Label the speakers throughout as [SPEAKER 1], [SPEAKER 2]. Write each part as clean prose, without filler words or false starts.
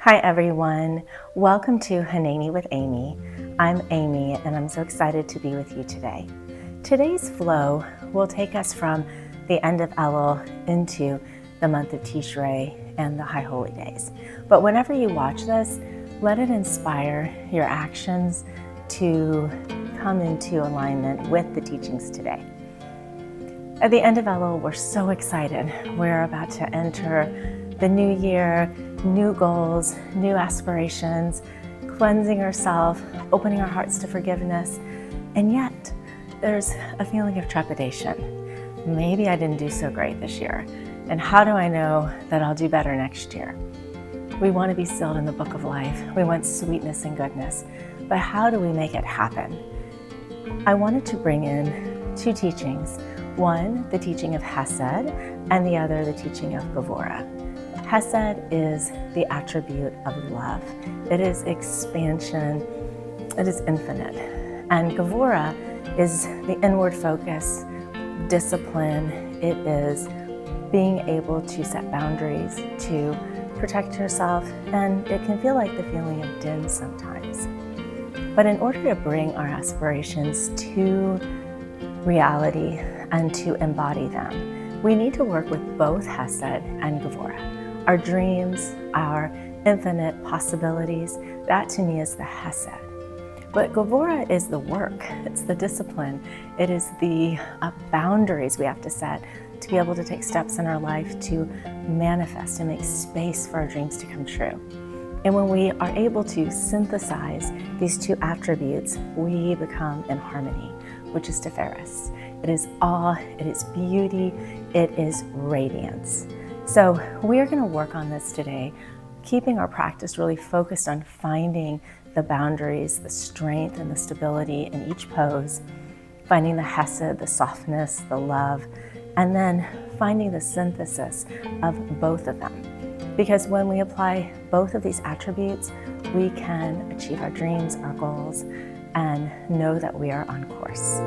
[SPEAKER 1] Hi everyone, welcome to Hanani with Amy. I'm Amy and I'm so excited to be with you today. Today's flow will take us from the end of Elul into the month of Tishrei and the High Holy Days. But whenever you watch this, let it inspire your actions to come into alignment with the teachings today. At the end of Elul, we're so excited. We're about to enter the new year, new goals, new aspirations, cleansing ourselves, opening our hearts to forgiveness. And yet, there's a feeling of trepidation. Maybe I didn't do so great this year. And how do I know that I'll do better next year? We want to be sealed in the book of life. We want sweetness and goodness. But how do we make it happen? I wanted to bring in two teachings. One, the teaching of Chesed, and the other, the teaching of Gevurah. Chesed is the attribute of love. It is expansion. It is infinite. And Gevurah is the inward focus, discipline. It is being able to set boundaries, to protect yourself, and it can feel like the feeling of din sometimes. But in order to bring our aspirations to reality and to embody them, we need to work with both Chesed and Gevurah. Our dreams, our infinite possibilities, that to me is the Chesed. But Gevurah is the work, it's the discipline, it is the boundaries we have to set to be able to take steps in our life to manifest and make space for our dreams to come true. And when we are able to synthesize these two attributes, we become in harmony, which is Tiferes. It is awe, it is beauty, it is radiance. So we are going to work on this today, keeping our practice really focused on finding the boundaries, the strength and the stability in each pose, finding the Chesed, the softness, the love, and then finding the synthesis of both of them. Because when we apply both of these attributes, we can achieve our dreams, our goals, and know that we are on course.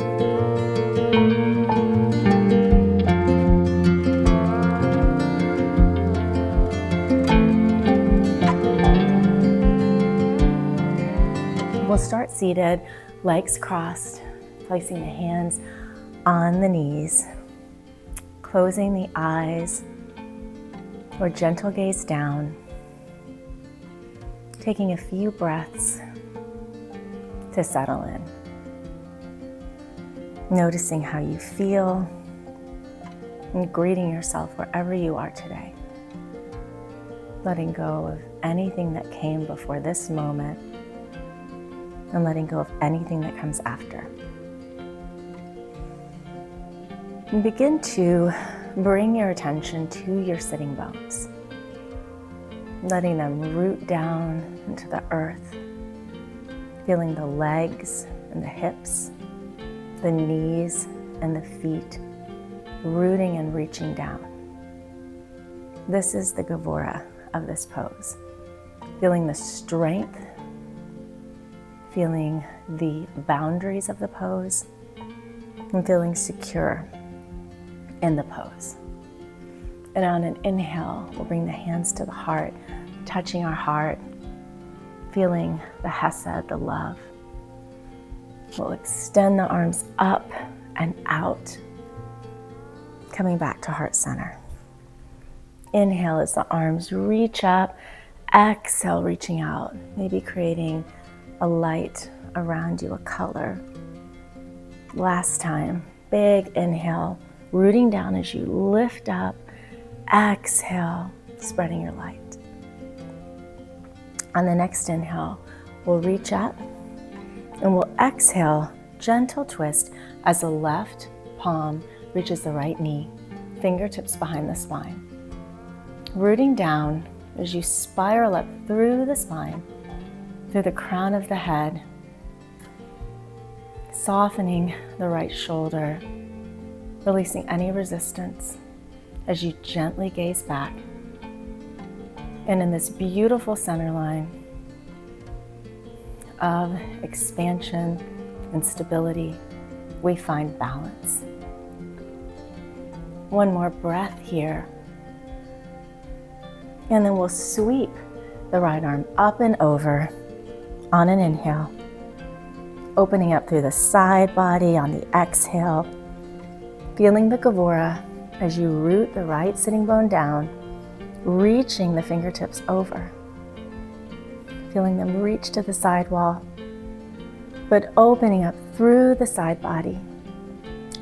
[SPEAKER 1] We'll start seated, legs crossed, placing the hands on the knees, closing the eyes or gentle gaze down, taking a few breaths to settle in. Noticing how you feel and greeting yourself wherever you are today. Letting go of anything that came before this moment and letting go of anything that comes after. And begin to bring your attention to your sitting bones, letting them root down into the earth, feeling the legs and the hips, the knees and the feet, rooting and reaching down. This is the Gevurah of this pose. Feeling the strength, feeling the boundaries of the pose, and feeling secure in the pose. And on an inhale, we'll bring the hands to the heart, touching our heart, feeling the Chesed, the love. We'll extend the arms up and out, coming back to heart center. Inhale as the arms reach up, exhale, reaching out, maybe creating a light around you, a color. Last time, big inhale, rooting down as you lift up, exhale, spreading your light. On the next inhale, we'll reach up and we'll exhale, gentle twist as the left palm reaches the right knee, fingertips behind the spine. Rooting down as you spiral up through the spine, through the crown of the head, softening the right shoulder, releasing any resistance as you gently gaze back. And in this beautiful center line of expansion and stability, we find balance. One more breath here. And then we'll sweep the right arm up and over on an inhale. Opening up through the side body on the exhale. Feeling the Gevurah as you root the right sitting bone down, reaching the fingertips over. Feeling them reach to the side wall, but opening up through the side body.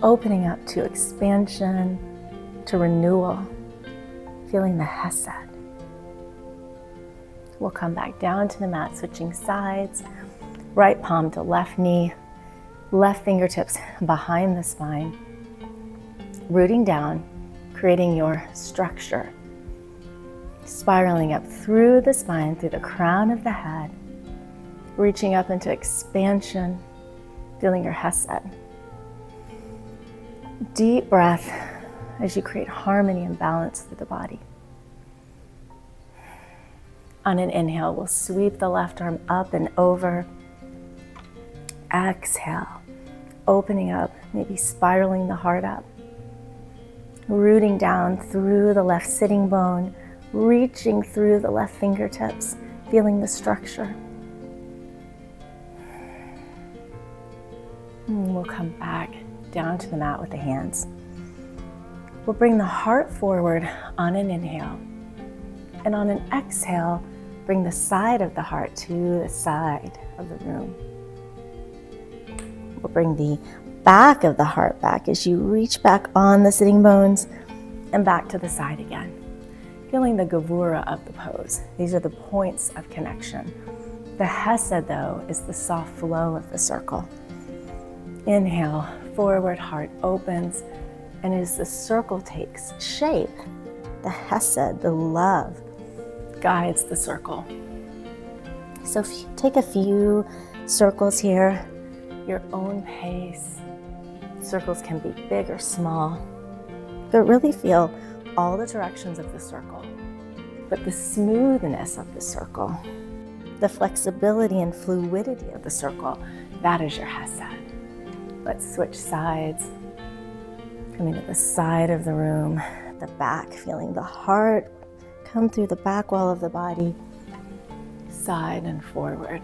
[SPEAKER 1] Opening up to expansion, to renewal. Feeling the Chesed. We'll come back down to the mat, switching sides. Right palm to left knee, left fingertips behind the spine. Rooting down, creating your structure. Spiraling up through the spine, through the crown of the head. Reaching up into expansion, feeling your Chesed. Deep breath as you create harmony and balance through the body. On an inhale, we'll sweep the left arm up and over. Exhale, opening up, maybe spiraling the heart up. Rooting down through the left sitting bone, reaching through the left fingertips, feeling the structure. And we'll come back down to the mat with the hands. We'll bring the heart forward on an inhale. And on an exhale, bring the side of the heart to the side of the room. We'll bring the back of the heart back as you reach back on the sitting bones and back to the side again. Feeling the Gevurah of the pose. These are the points of connection. The Chesed, though, is the soft flow of the circle. Inhale, forward heart opens, and as the circle takes shape, the Chesed, the love, guides the circle. So if you take a few circles here, your own pace. Circles can be big or small, but really feel all the directions of the circle, but the smoothness of the circle, the flexibility and fluidity of the circle, that is your Chesed. Let's switch sides. Coming to the side of the room, the back, feeling the heart come through the back wall of the body, side and forward.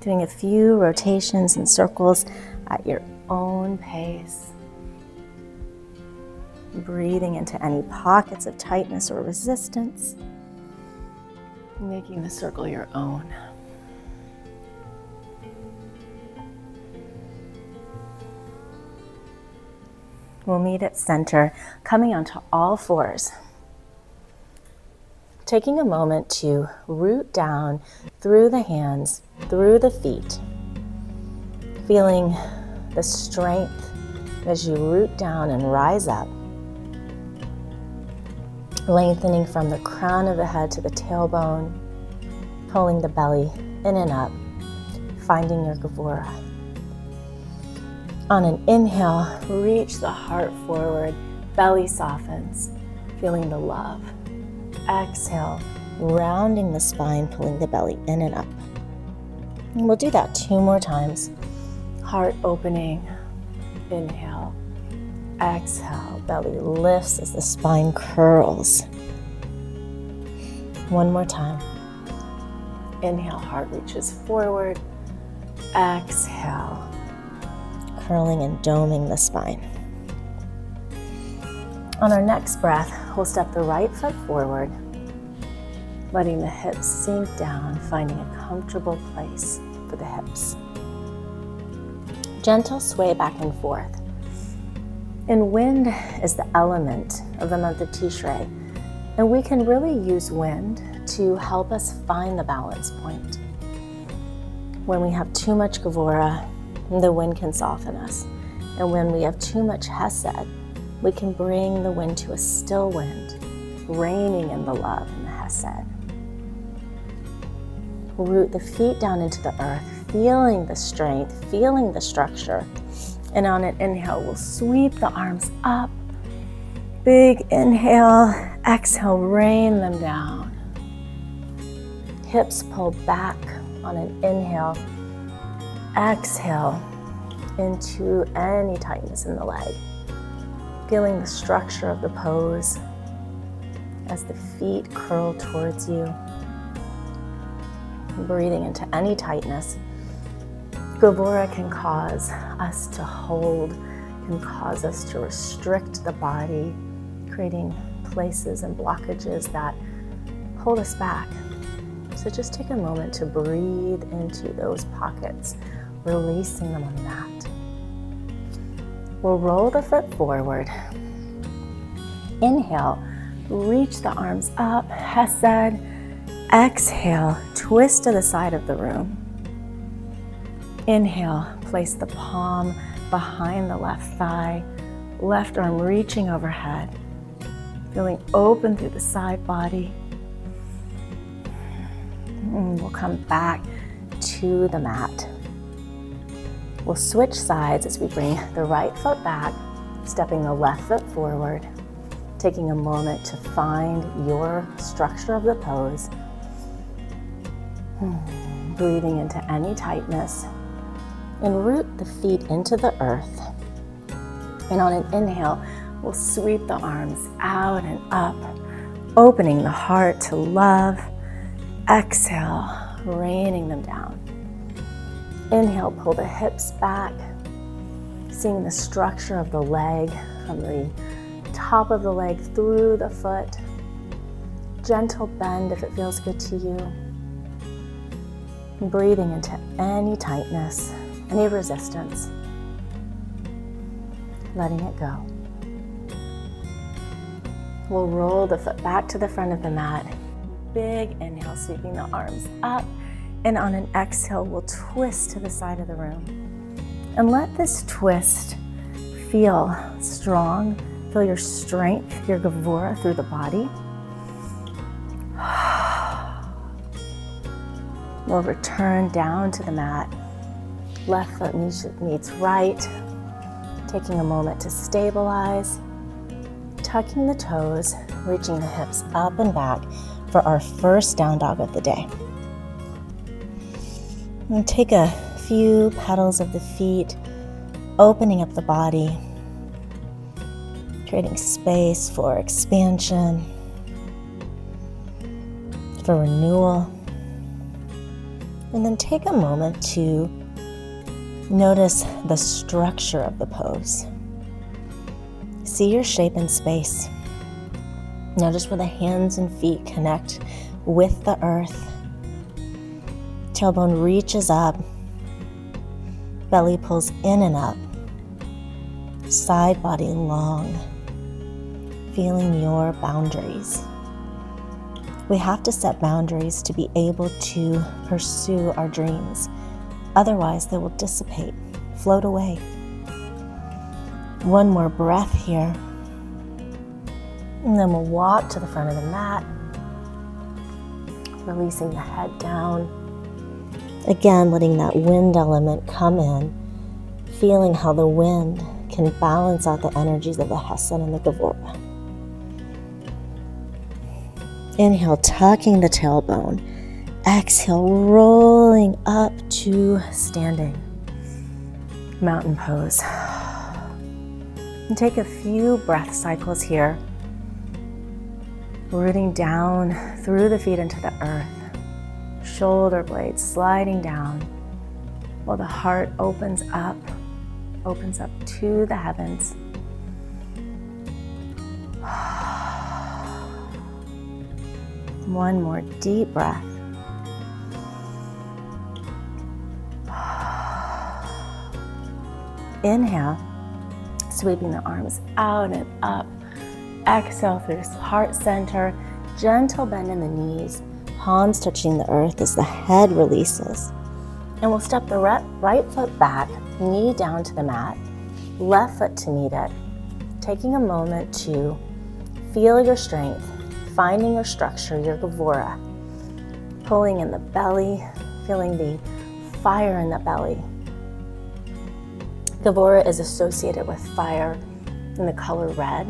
[SPEAKER 1] Doing a few rotations and circles at your own pace. Breathing into any pockets of tightness or resistance. Making the circle your own. We'll meet at center, coming onto all fours. Taking a moment to root down through the hands, through the feet. Feeling the strength as you root down and rise up. Lengthening from the crown of the head to the tailbone. Pulling the belly in and up. Finding your Gevurah. On an inhale, reach the heart forward, belly softens, feeling the love. Exhale, rounding the spine, pulling the belly in and up. And we'll do that 2 more times. Heart opening, inhale, exhale, belly lifts as the spine curls. 1 more time. Inhale, heart reaches forward, exhale, curling and doming the spine. On our next breath, we'll step the right foot forward, letting the hips sink down, finding a comfortable place for the hips. Gentle sway back and forth. And wind is the element of the month of Tishrei, and we can really use wind to help us find the balance point. When we have too much Gevurah, the wind can soften us. And when we have too much Chesed, we can bring the wind to a still wind, reigning in the love and the Chesed. Root the feet down into the earth, feeling the strength, feeling the structure. And on an inhale, we'll sweep the arms up. Big inhale, exhale, rain them down. Hips pull back on an inhale. Exhale into any tightness in the leg. Feeling the structure of the pose. as the feet curl towards you. Breathing into any tightness. Gevurah can cause us to hold, can cause us to restrict the body, creating places and blockages that hold us back. So just take a moment to breathe into those pockets, releasing them on the mat. We'll roll the foot forward. Inhale, reach the arms up, Chesed. Exhale, twist to the side of the room. Inhale, place the palm behind the left thigh, left arm reaching overhead, feeling open through the side body. And we'll come back to the mat. We'll switch sides as we bring the right foot back, stepping the left foot forward, taking a moment to find your structure of the pose. Breathing into any tightness, and root the feet into the earth. And on an inhale, we'll sweep the arms out and up, opening the heart to love. Exhale, raining them down. Inhale, pull the hips back, seeing the structure of the leg from the top of the leg through the foot. Gentle bend if it feels good to you. Breathing into any tightness, any resistance, letting it go. We'll roll the foot back to the front of the mat. Big inhale, sweeping the arms up, and on an exhale, we'll twist to the side of the room. And let this twist feel strong, feel your strength, your Gevurah through the body. We'll return down to the mat. Left foot meets right. Taking a moment to stabilize. Tucking the toes, reaching the hips up and back for our first down dog of the day. And take a few petals of the feet, opening up the body, creating space for expansion, for renewal. And then take a moment to notice the structure of the pose. See your shape in space. Notice where the hands and feet connect with the earth. Tailbone reaches up. Belly pulls in and up. Side body long. Feeling your boundaries. We have to set boundaries to be able to pursue our dreams. Otherwise, they will dissipate, float away. One more breath here. And then we'll walk to the front of the mat, releasing the head down. Again, letting that wind element come in, feeling how the wind can balance out the energies of the Chesed and the Gevurah. Inhale, tucking the tailbone. Exhale, rolling up to standing. Mountain pose. And take a few breath cycles here. Rooting down through the feet into the earth. Shoulder blades sliding down while the heart opens up to the heavens. One more deep breath. Inhale, sweeping the arms out and up. Exhale through heart center, gentle bend in the knees, palms touching the earth as the head releases. And we'll step the right foot back, knee down to the mat, left foot to meet it, taking a moment to feel your strength, finding your structure, your Gevurah, pulling in the belly, feeling the fire in the belly. Gevurah is associated with fire in the color red,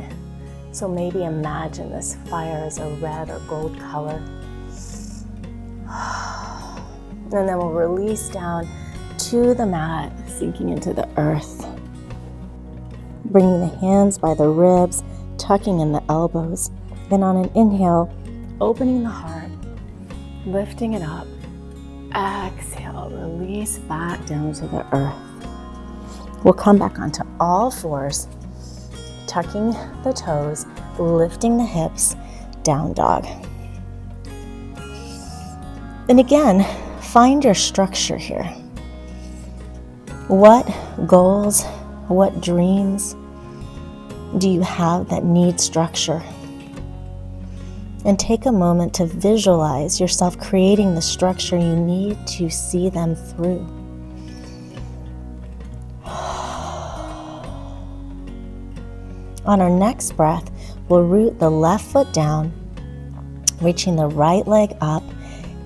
[SPEAKER 1] so maybe imagine this fire as a red or gold color. And then we'll release down to the mat, sinking into the earth. Bringing the hands by the ribs, tucking in the elbows, And on an inhale, opening the heart, lifting it up. Exhale, release back down to the earth. We'll come back onto all fours, tucking the toes, lifting the hips, down dog. And again, find your structure here. What goals, what dreams do you have that need structure? And take a moment to visualize yourself creating the structure you need to see them through. On our next breath, we'll root the left foot down, reaching the right leg up,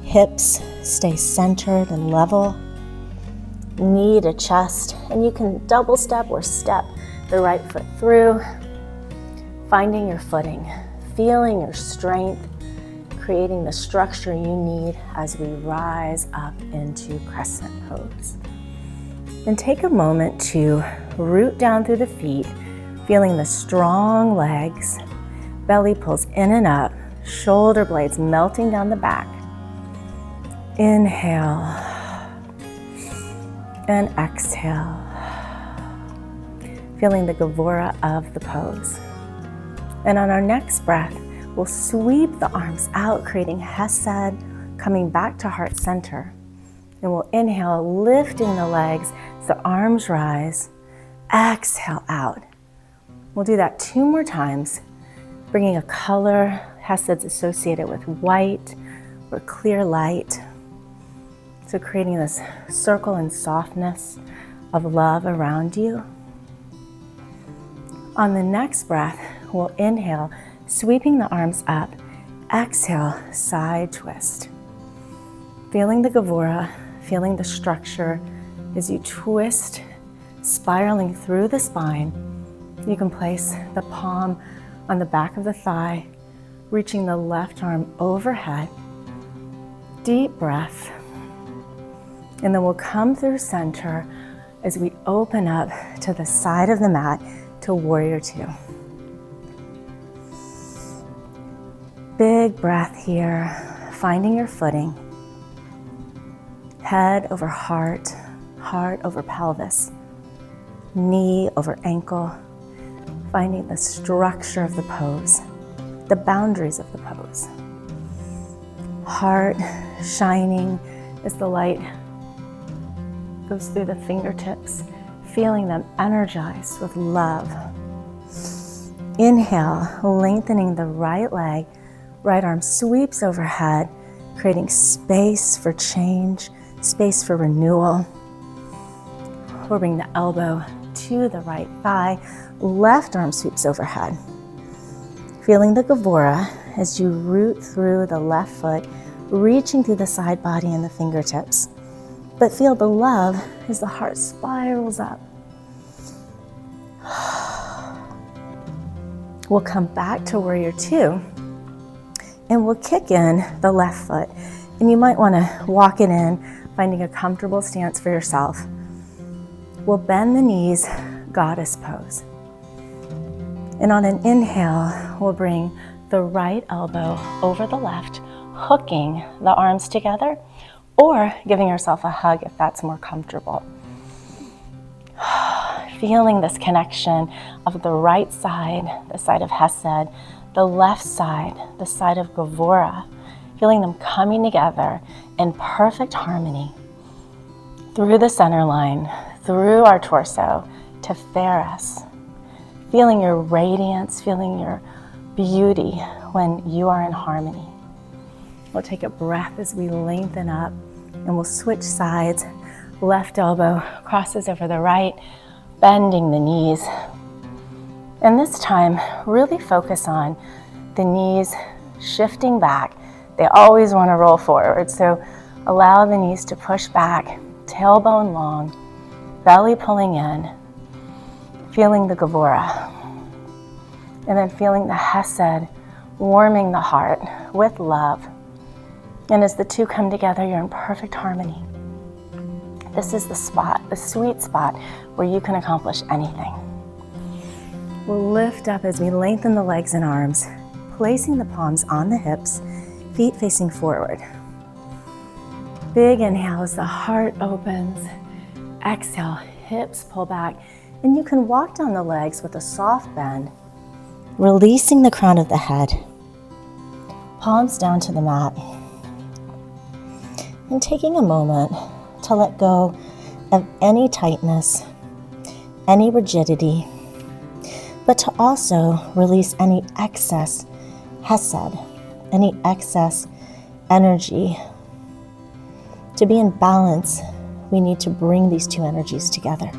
[SPEAKER 1] hips stay centered and level, knee to chest, and you can double step or step the right foot through, finding your footing, feeling your strength, creating the structure you need as we rise up into crescent pose. Then take a moment to root down through the feet, feeling the strong legs, belly pulls in and up, shoulder blades melting down the back. Inhale and exhale, feeling the Gevurah of the pose. And on our next breath, we'll sweep the arms out, creating Chesed, coming back to heart center. And we'll inhale, lifting the legs as the arms rise. Exhale out. We'll do that 2 more times, bringing a color. Chesed's associated with white or clear light. So creating this circle and softness of love around you. On the next breath, we'll inhale, sweeping the arms up. Exhale, side twist. Feeling the Gevurah, feeling the structure as you twist, spiraling through the spine. You can place the palm on the back of the thigh, reaching the left arm overhead. Deep breath. And then we'll come through center as we open up to the side of the mat to warrior 2. Big breath here, finding your footing. Head over heart, heart over pelvis, knee over ankle, finding the structure of the pose, the boundaries of the pose. Heart shining as the light goes through the fingertips, feeling them energized with love. Inhale, lengthening the right leg, right arm sweeps overhead, creating space for change, space for renewal. We'll bring the elbow to the right thigh, left arm sweeps overhead. Feeling the Gevurah as you root through the left foot, reaching through the side body and the fingertips. But feel the love as the heart spirals up. We'll come back to warrior 2 and we'll kick in the left foot. And you might want to walk it in, finding a comfortable stance for yourself. We'll bend the knees, goddess pose. And on an inhale, we'll bring the right elbow over the left, hooking the arms together, or giving yourself a hug if that's more comfortable. Feeling this connection of the right side, the side of Chesed, the left side, the side of Gevurah, feeling them coming together in perfect harmony through the center line, through our torso to Ferris. Feeling your radiance, feeling your beauty when you are in harmony. We'll take a breath as we lengthen up and we'll switch sides. Left elbow crosses over the right, bending the knees. And this time, really focus on the knees shifting back. They always want to roll forward, so allow the knees to push back, tailbone long, belly pulling in, feeling the Gevurah. And then feeling the Chesed warming the heart with love. And as the two come together, you're in perfect harmony. This is the spot, the sweet spot where you can accomplish anything. We'll lift up as we lengthen the legs and arms, placing the palms on the hips, feet facing forward. Big inhale as the heart opens. Exhale, hips pull back. And you can walk down the legs with a soft bend, releasing the crown of the head. Palms down to the mat. And taking a moment to let go of any tightness, any rigidity, but to also release any excess Chesed, any excess energy. To be in balance, we need to bring these two energies together.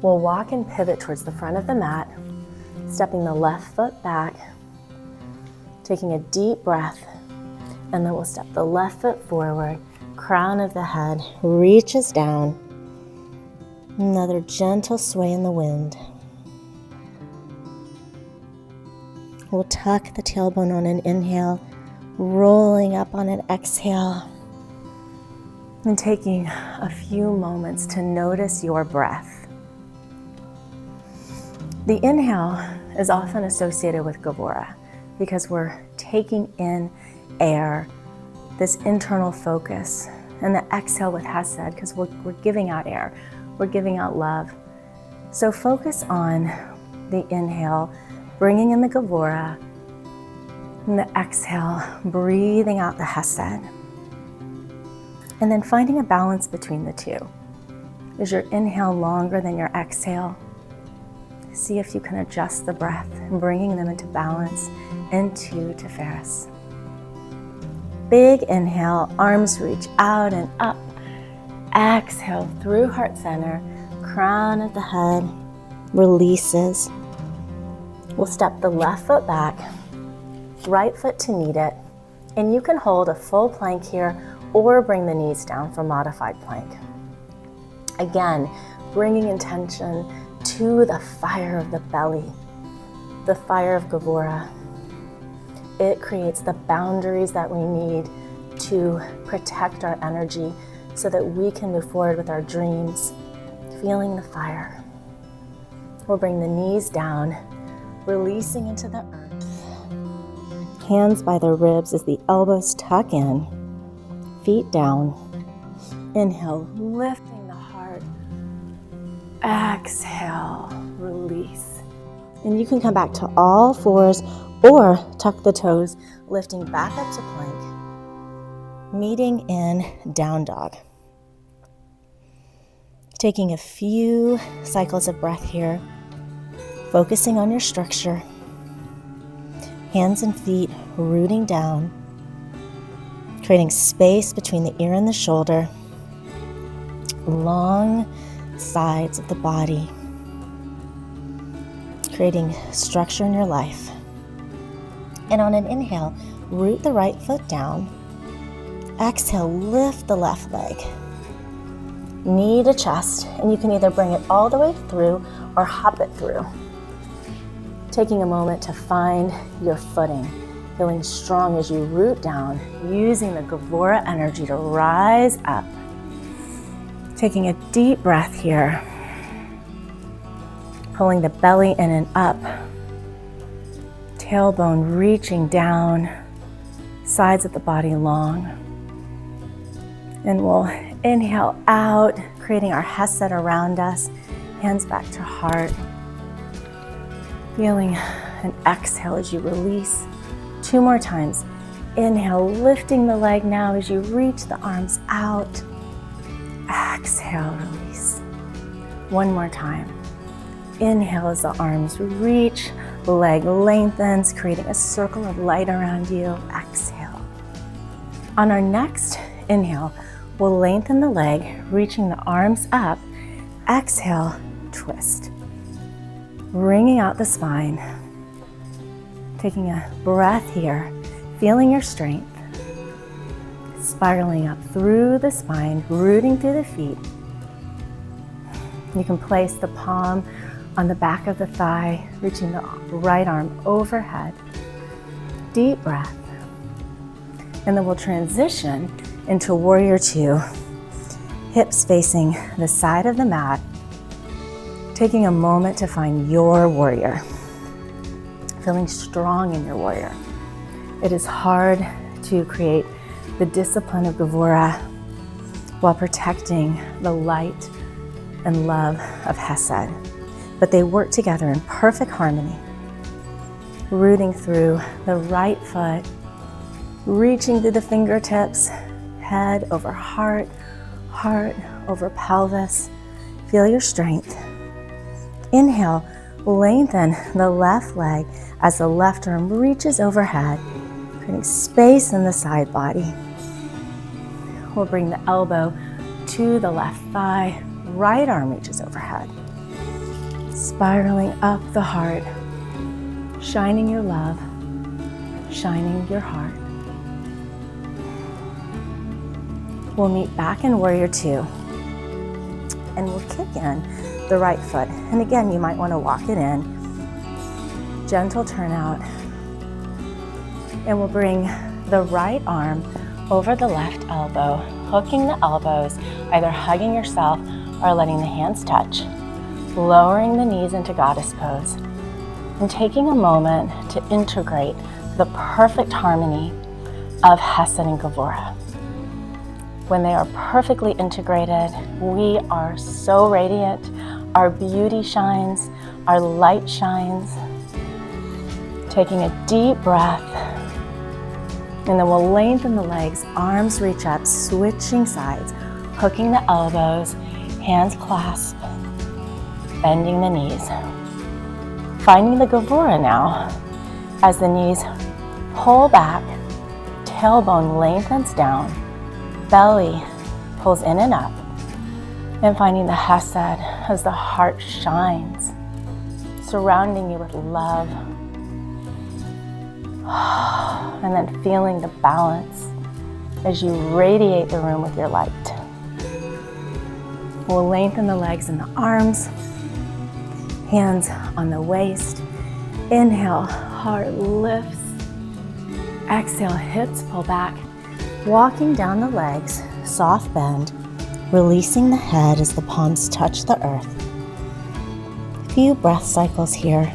[SPEAKER 1] We'll walk and pivot towards the front of the mat, stepping the left foot back, taking a deep breath, and then we'll step the left foot forward, crown of the head reaches down. Another gentle sway in the wind. We'll tuck the tailbone on an inhale, rolling up on an exhale, and taking a few moments to notice your breath. The inhale is often associated with Gevurah because we're taking in air, this internal focus, and the exhale with Chesed because we're giving out air, we're giving out love. So focus on the inhale, bringing in the Gevurah, and the exhale, breathing out the Chesed. And then finding a balance between the two. Is your inhale longer than your exhale? See if you can adjust the breath and bringing them into balance into Tishrei. Big inhale, arms reach out and up. Exhale through heart center, crown of the head releases. We'll step the left foot back, right foot to meet it, and you can hold a full plank here or bring the knees down for modified plank. Again, bringing intention to the fire of the belly, the fire of Gevurah. It creates the boundaries that we need to protect our energy so that we can move forward with our dreams, feeling the fire. We'll bring the knees down, releasing into the earth. Hands by the ribs as the elbows tuck in, feet down. Inhale, lifting the heart. Exhale, release. And you can come back to all fours or tuck the toes, lifting back up to plank, meeting in down dog. Taking a few cycles of breath here, focusing on your structure. Hands and feet rooting down, creating space between the ear and the shoulder, long sides of the body, creating structure in your life. And on an inhale, root the right foot down. Exhale, lift the left leg. Knee to chest, and you can either bring it all the way through or hop it through. Taking a moment to find your footing, feeling strong as you root down, using the Gevurah energy to rise up. Taking a deep breath here, pulling the belly in and up, tailbone reaching down, sides of the body long. And we'll inhale out, creating our Chesed around us, hands back to heart. Feeling an exhale as you release. 2 more times. Inhale, lifting the leg now as you reach the arms out. Exhale, release. 1 more time. Inhale as the arms reach, leg lengthens, creating a circle of light around you. Exhale. On our next inhale, we'll lengthen the leg, reaching the arms up. Exhale, twist. Bringing out the spine. Taking a breath here, feeling your strength. Spiraling up through the spine, rooting through the feet. You can place the palm on the back of the thigh, reaching the right arm overhead. Deep breath. And then we'll transition into Warrior 2. Hips facing the side of the mat. Taking a moment to find your warrior, feeling strong in your warrior. It is hard to create the discipline of Gevurah while protecting the light and love of Chesed, but they work together in perfect harmony, rooting through the right foot, reaching through the fingertips, head over heart, heart over pelvis. Feel your strength. Inhale, lengthen the left leg as the left arm reaches overhead, creating space in the side body. We'll bring the elbow to the left thigh, right arm reaches overhead, spiraling up the heart, shining your love, shining your heart. We'll meet back in Warrior Two, and we'll kick in the right foot. And again, you might want to walk it in. Gentle turnout. And we'll bring the right arm over the left elbow, hooking the elbows, either hugging yourself or letting the hands touch. Lowering the knees into goddess pose. And taking a moment to integrate the perfect harmony of Chesed and Gevurah. When they are perfectly integrated, we are so radiant. Our beauty shines, our light shines. Taking a deep breath, and then we'll lengthen the legs, arms reach up, switching sides, hooking the elbows, hands clasp, bending the knees. Finding the Gevurah now, as the knees pull back, tailbone lengthens down, belly pulls in and up, and finding the Chesed as the heart shines, surrounding you with love, and then feeling the balance as you radiate the room with your light. We'll lengthen the legs and the arms, hands on the waist. Inhale, heart lifts. Exhale, hips pull back. Walking down the legs, soft bend, releasing the head as the palms touch the earth. A few breath cycles here.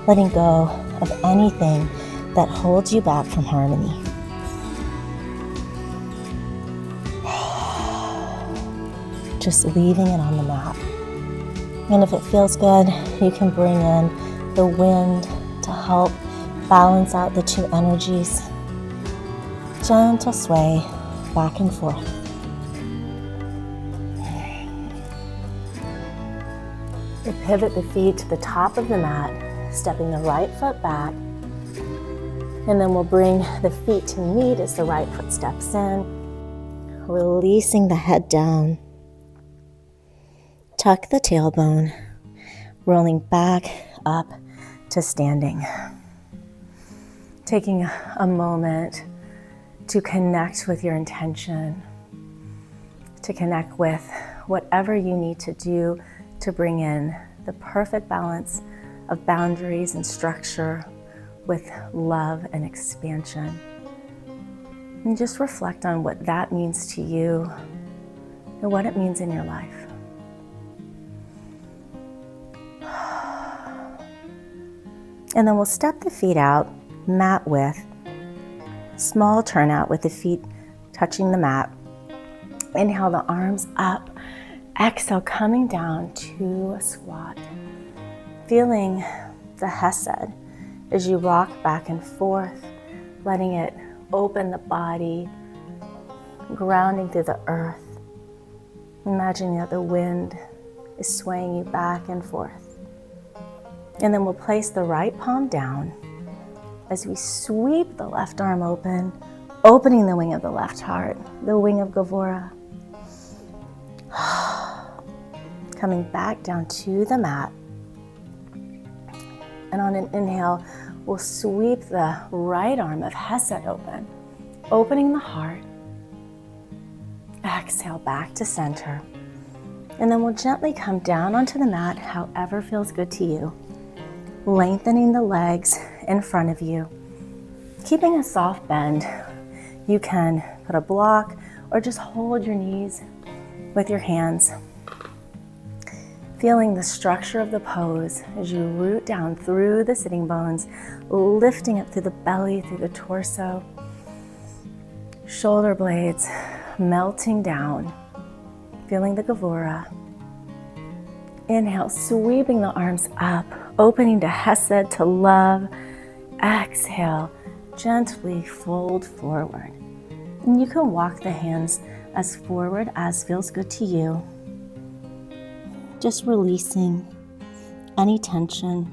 [SPEAKER 1] Letting go of anything that holds you back from harmony. Just leaving it on the mat. And if it feels good, you can bring in the wind to help balance out the two energies. Gentle sway back and forth. We'll pivot the feet to the top of the mat, stepping the right foot back. And then we'll bring the feet to meet as the right foot steps in, releasing the head down. Tuck the tailbone, rolling back up to standing. Taking a moment to connect with your intention, to connect with whatever you need to do to bring in the perfect balance of boundaries and structure with love and expansion. And just reflect on what that means to you and what it means in your life. And then we'll step the feet out, mat width, small turnout with the feet touching the mat. Inhale the arms up. Exhale, coming down to a squat. Feeling the Chesed as you rock back and forth, letting it open the body, grounding through the earth. Imagining that the wind is swaying you back and forth. And then we'll place the right palm down as we sweep the left arm open, opening the wing of the left heart, the wing of Gevurah. Coming back down to the mat. And on an inhale, we'll sweep the right arm of Chesed open, opening the heart. Exhale back to center. And then we'll gently come down onto the mat, however feels good to you. Lengthening the legs in front of you. Keeping a soft bend. You can put a block or just hold your knees with your hands. Feeling the structure of the pose as you root down through the sitting bones, lifting up through the belly, through the torso, shoulder blades melting down, feeling the Gevurah. Inhale, sweeping the arms up, opening to Chesed, to love. Exhale, gently fold forward. And you can walk the hands as forward as feels good to you. Just releasing any tension.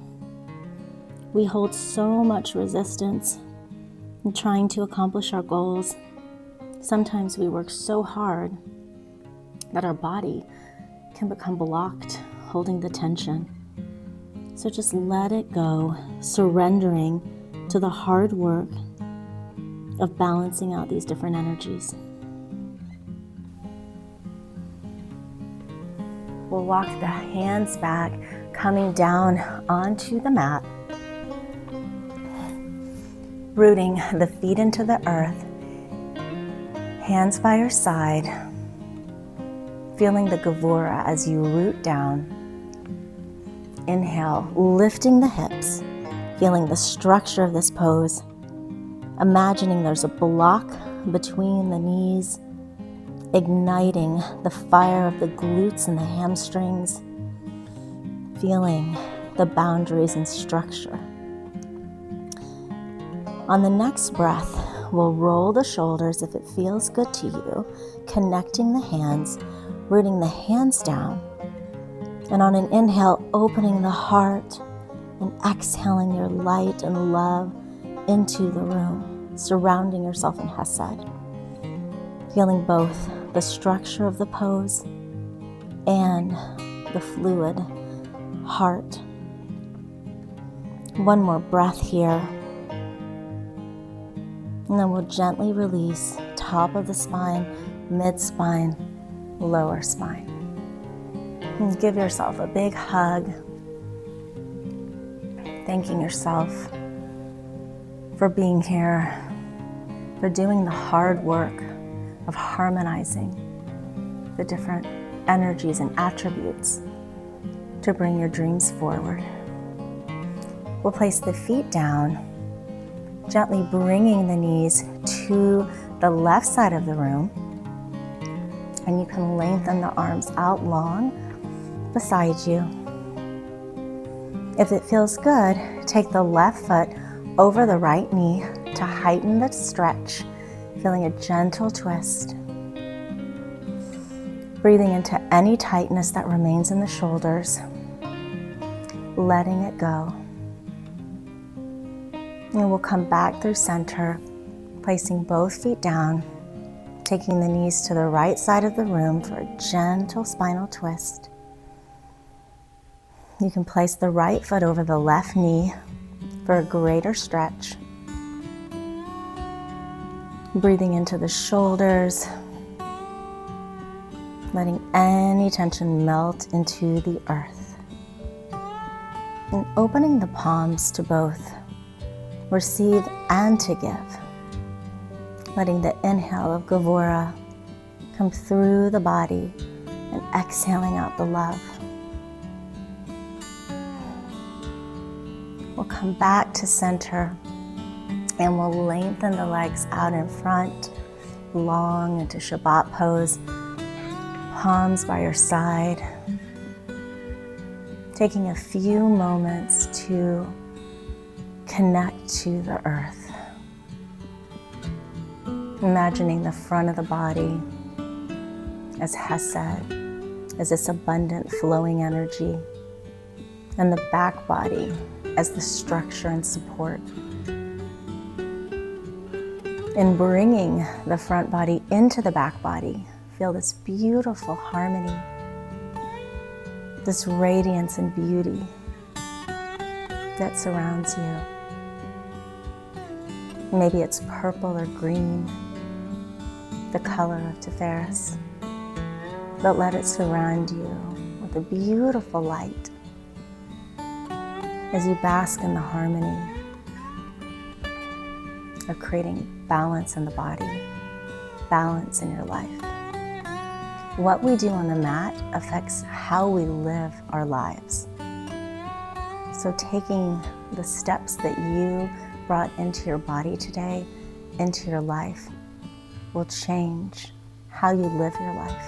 [SPEAKER 1] We hold so much resistance in trying to accomplish our goals. Sometimes we work so hard that our body can become blocked, holding the tension. So just let it go, surrendering to the hard work of balancing out these different energies. We'll walk the hands back, coming down onto the mat, rooting the feet into the earth, hands by your side, feeling the Gevurah as you root down. Inhale, lifting the hips, feeling the structure of this pose, imagining there's a block between the knees, igniting the fire of the glutes and the hamstrings, feeling the boundaries and structure. On the next breath, we'll roll the shoulders if it feels good to you, connecting the hands, rooting the hands down. And on an inhale, opening the heart and exhaling your light and love into the room, surrounding yourself in Chesed. Feeling both the structure of the pose and the fluid heart. One more breath here. And then we'll gently release top of the spine, mid-spine, lower spine. And give yourself a big hug, thanking yourself for being here, for doing the hard work of harmonizing the different energies and attributes to bring your dreams forward. We'll place the feet down, gently bringing the knees to the left side of the room, and you can lengthen the arms out long beside you. If it feels good, take the left foot over the right knee to heighten the stretch, feeling a gentle twist. Breathing into any tightness that remains in the shoulders, letting it go. And we'll come back through center, placing both feet down, taking the knees to the right side of the room for a gentle spinal twist. You can place the right foot over the left knee for a greater stretch. Breathing into the shoulders, letting any tension melt into the earth. And opening the palms to both receive and to give. Letting the inhale of Gevurah come through the body and exhaling out the love. We'll come back to center and we'll lengthen the legs out in front, long into Shabbat pose, palms by your side. Taking a few moments to connect to the earth. Imagining the front of the body as Chesed, as this abundant flowing energy, and the back body as the structure and support. In bringing the front body into the back body, feel this beautiful harmony, this radiance and beauty that surrounds you. Maybe it's purple or green, the color of Tishrei, but let it surround you with a beautiful light as you bask in the harmony of creating balance in the body, balance in your life. What we do on the mat affects how we live our lives. So taking the steps that you brought into your body today, into your life, will change how you live your life.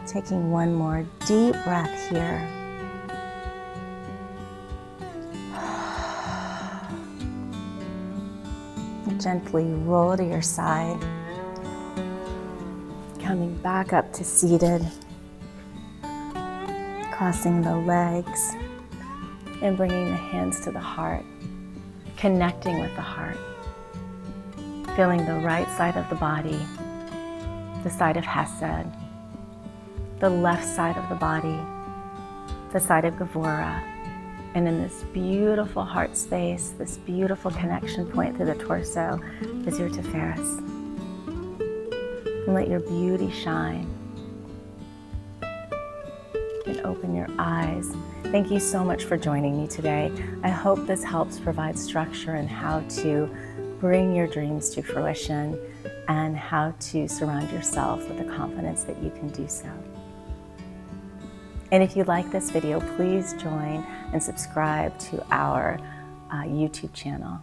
[SPEAKER 1] Taking one more deep breath here. Gently roll to your side. Coming back up to seated. Crossing the legs and bringing the hands to the heart. Connecting with the heart. Feeling the right side of the body, the side of Chesed, the left side of the body, the side of Gevurah, and in this beautiful heart space, this beautiful connection point through the torso is your Tiferes. And let your beauty shine. And open your eyes. Thank you so much for joining me today. I hope this helps provide structure in how to bring your dreams to fruition and how to surround yourself with the confidence that you can do so. And if you like this video, please join and subscribe to our YouTube channel.